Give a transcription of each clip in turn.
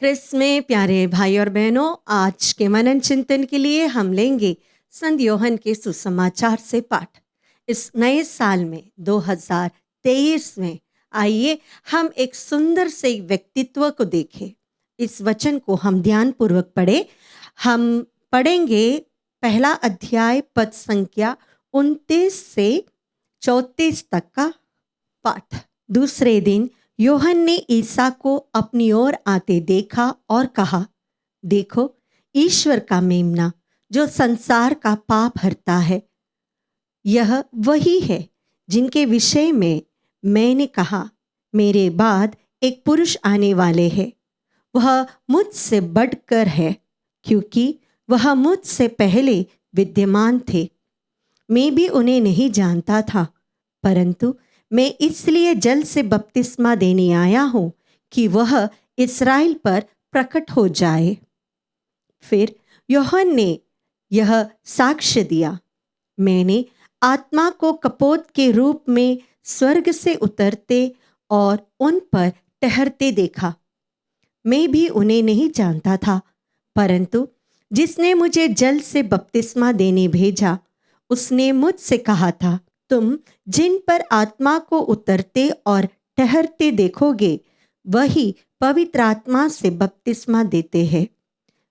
Chris में प्यारे भाई और बहनों, आज के मनन चिंतन के लिए हम लेंगे संत योहन के सुसमाचार से पाठ। इस नए साल में 2023 में आइए हम एक सुंदर से व्यक्तित्व को देखें। इस वचन को हम ध्यानपूर्वक पढ़ें। हम पढ़ेंगे पहला अध्याय पद संख्या 29 से 34 तक का पाठ। दूसरे दिन योहन ने ईसा को अपनी ओर आते देखा और कहा, देखो ईश्वर का मेमना जो संसार का पाप हरता है। यह वही है जिनके विषय में मैंने कहा, मेरे बाद एक पुरुष आने वाले हैं, वह मुझसे बढ़कर है, क्योंकि वह मुझसे पहले विद्यमान थे। मैं भी उन्हें नहीं जानता था, परंतु मैं इसलिए जल से बपतिस्मा देने आया हूँ कि वह इस्राएल पर प्रकट हो जाए। फिर यूहन्ना ने यह साक्ष्य दिया, मैंने आत्मा को कपोत के रूप में स्वर्ग से उतरते और उन पर ठहरते देखा। मैं भी उन्हें नहीं जानता था, परंतु जिसने मुझे जल से बपतिस्मा देने भेजा उसने मुझसे कहा था, तुम जिन पर आत्मा को उतरते और ठहरते देखोगे वही पवित्र आत्मा से बपतिस्मा देते हैं।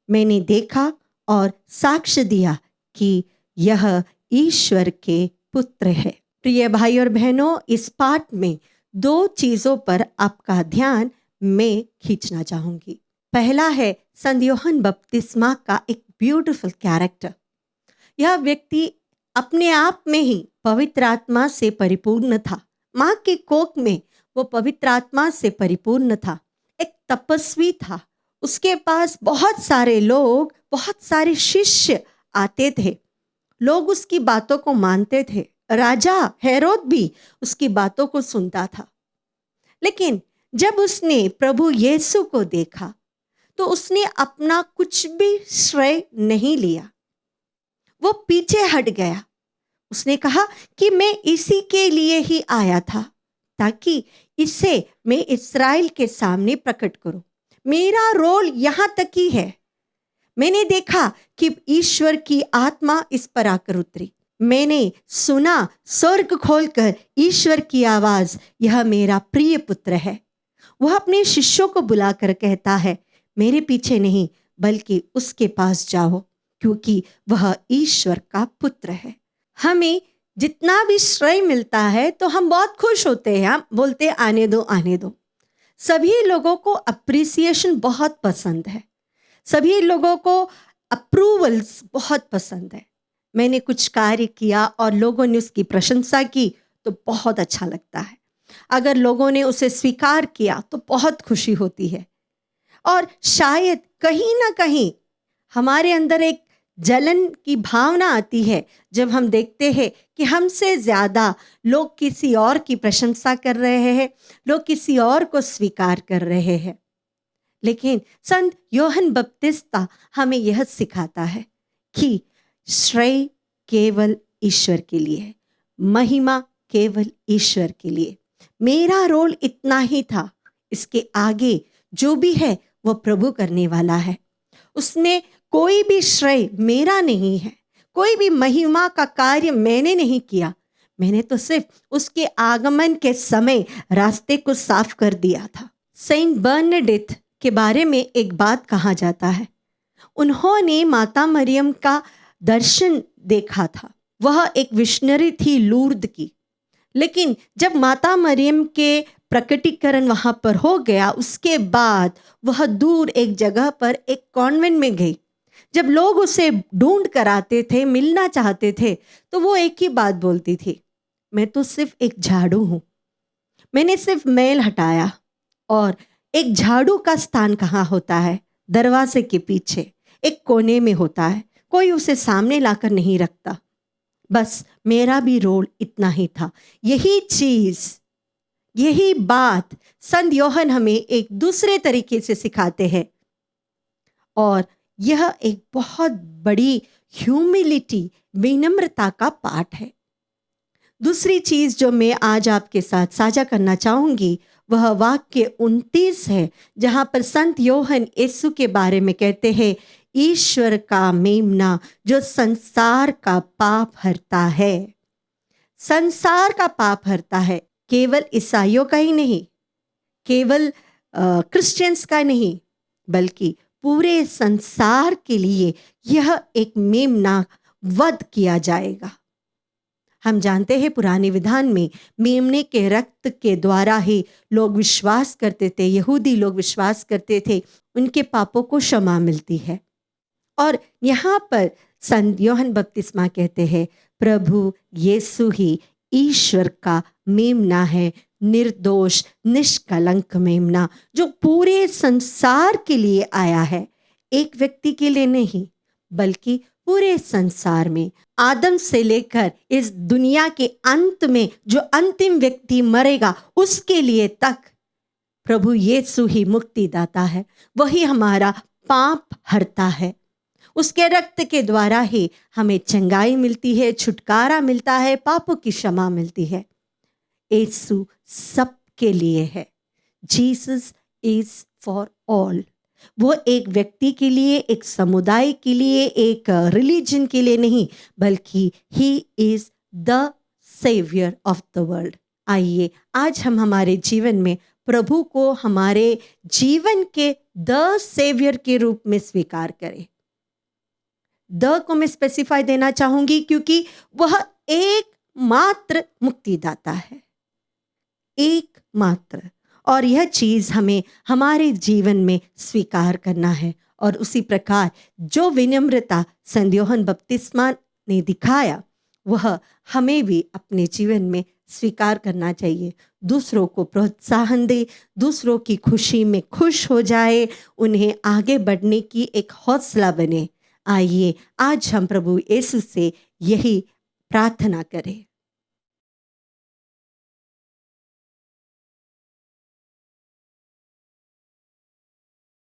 मैंने देखा और साक्ष्य दिया कि यह ईश्वर के पुत्र है। प्रिय भाई और बहनों, इस पाठ में दो चीज़ों पर आपका ध्यान मैं खींचना चाहूँगी। पहला है संत यूहन्ना बपतिस्मा का एक ब्यूटीफुल कैरेक्टर। यह व्यक्ति अपने आप में ही पवित्र आत्मा से परिपूर्ण था। माँ के कोख में वो पवित्र आत्मा से परिपूर्ण था। एक तपस्वी था। उसके पास बहुत सारे लोग, बहुत सारे शिष्य आते थे। लोग उसकी बातों को मानते थे। राजा हेरोद भी उसकी बातों को सुनता था। लेकिन जब उसने प्रभु यीशु को देखा तो उसने अपना कुछ भी श्रेय नहीं लिया। वो पीछे हट गया। उसने कहा कि मैं इसी के लिए ही आया था, ताकि इसे मैं इस्राएल के सामने प्रकट करूं। मेरा रोल यहाँ तक ही है। मैंने देखा कि ईश्वर की आत्मा इस पर आकर उतरी। मैंने सुना स्वर्ग खोलकर ईश्वर की आवाज, यह मेरा प्रिय पुत्र है। वह अपने शिष्यों को बुलाकर कहता है, मेरे पीछे नहीं बल्कि उसके पास जाओ, क्योंकि वह ईश्वर का पुत्र है। हमें जितना भी श्रेय मिलता है तो हम बहुत खुश होते हैं। हम बोलते हैं आने दो आने दो। सभी लोगों को अप्रिसिएशन बहुत पसंद है। सभी लोगों को अप्रूवल्स बहुत पसंद है। मैंने कुछ कार्य किया और लोगों ने उसकी प्रशंसा की तो बहुत अच्छा लगता है। अगर लोगों ने उसे स्वीकार किया तो बहुत खुशी होती है। और शायद कहीं ना कहीं हमारे अंदर एक जलन की भावना आती है जब हम देखते हैं कि हमसे ज़्यादा लोग किसी और की प्रशंसा कर रहे हैं, लोग किसी और को स्वीकार कर रहे हैं। लेकिन संत यूहन्ना बपतिस्मा हमें यह सिखाता है कि श्रेय केवल ईश्वर के लिए है, महिमा केवल ईश्वर के लिए। मेरा रोल इतना ही था, इसके आगे जो भी है वो प्रभु करने वाला है। उसमें कोई भी श्रेय मेरा नहीं है, कोई भी महिमा का कार्य मैंने नहीं किया। मैंने तो सिर्फ उसके आगमन के समय रास्ते को साफ कर दिया था। सेंट बर्नार्डिन के बारे में एक बात कहा जाता है। उन्होंने माता मरियम का दर्शन देखा था। वह एक विशनरी थी लूर्द की। लेकिन जब माता मरियम के प्रकटीकरण वहाँ पर हो गया, उसके बाद वह दूर एक जगह पर एक कॉन्वेंट में गई। जब लोग उसे ढूंढ कर आते थे, मिलना चाहते थे, तो वो एक ही बात बोलती थी, मैं तो सिर्फ एक झाड़ू हूँ। मैंने सिर्फ मैल हटाया। और एक झाड़ू का स्थान कहाँ होता है? दरवाजे के पीछे एक कोने में होता है। कोई उसे सामने लाकर नहीं रखता। बस मेरा भी रोल इतना ही था। यही चीज़, यही बात संत यूहन्ना हमें एक दूसरे तरीके से सिखाते हैं। और यह एक बहुत बड़ी ह्यूमिलिटी, विनम्रता का पाठ है। दूसरी चीज़ जो मैं आज आपके साथ साझा करना चाहूँगी वह वाक्य 29 है, जहाँ पर संत योहन यीशु के बारे में कहते हैं, ईश्वर का मेमना जो संसार का पाप हरता है। संसार का पाप हरता है, केवल ईसाइयों का ही नहीं, केवल क्रिश्चियंस का नहीं, बल्कि पूरे संसार के लिए यह एक मेमना वध किया जाएगा। हम जानते हैं पुराने विधान में मेमने के रक्त के द्वारा ही लोग विश्वास करते थे, यहूदी लोग विश्वास करते थे, उनके पापों को क्षमा मिलती है। और यहाँ पर संत यूहन्ना बपतिस्मा कहते हैं, प्रभु यीशु ही ईश्वर का मेमना है, निर्दोष निष्कलंक मेमना, जो पूरे संसार के लिए आया है, एक व्यक्ति के लिए नहीं बल्कि पूरे संसार में, आदम से लेकर इस दुनिया के अंत में जो अंतिम व्यक्ति मरेगा उसके लिए तक प्रभु यीशु ही मुक्तिदाता है। वही हमारा पाप हरता है। उसके रक्त के द्वारा ही हमें चंगाई मिलती है, छुटकारा मिलता है, पापों की क्षमा मिलती है। यीशु सबके लिए है। Jesus is for all. वो एक व्यक्ति के लिए, एक समुदाय के लिए, एक रिलीजन के लिए नहीं, बल्कि he is the saviour of the world. आइए आज हम हमारे जीवन में प्रभु को हमारे जीवन के द सेवियर के रूप में स्वीकार करें। द को मैं स्पेसिफाई देना चाहूंगी क्योंकि वह एकमात्र मुक्तिदाता है, एकमात्र। और यह चीज हमें हमारे जीवन में स्वीकार करना है। और उसी प्रकार जो विनम्रता संत यूहन्ना बपतिस्मा ने दिखाया, वह हमें भी अपने जीवन में स्वीकार करना चाहिए। दूसरों को प्रोत्साहन दे, दूसरों की खुशी में खुश हो जाए, उन्हें आगे बढ़ने की एक हौसला बने। आइए आज हम प्रभु यीशु से यही प्रार्थना करें।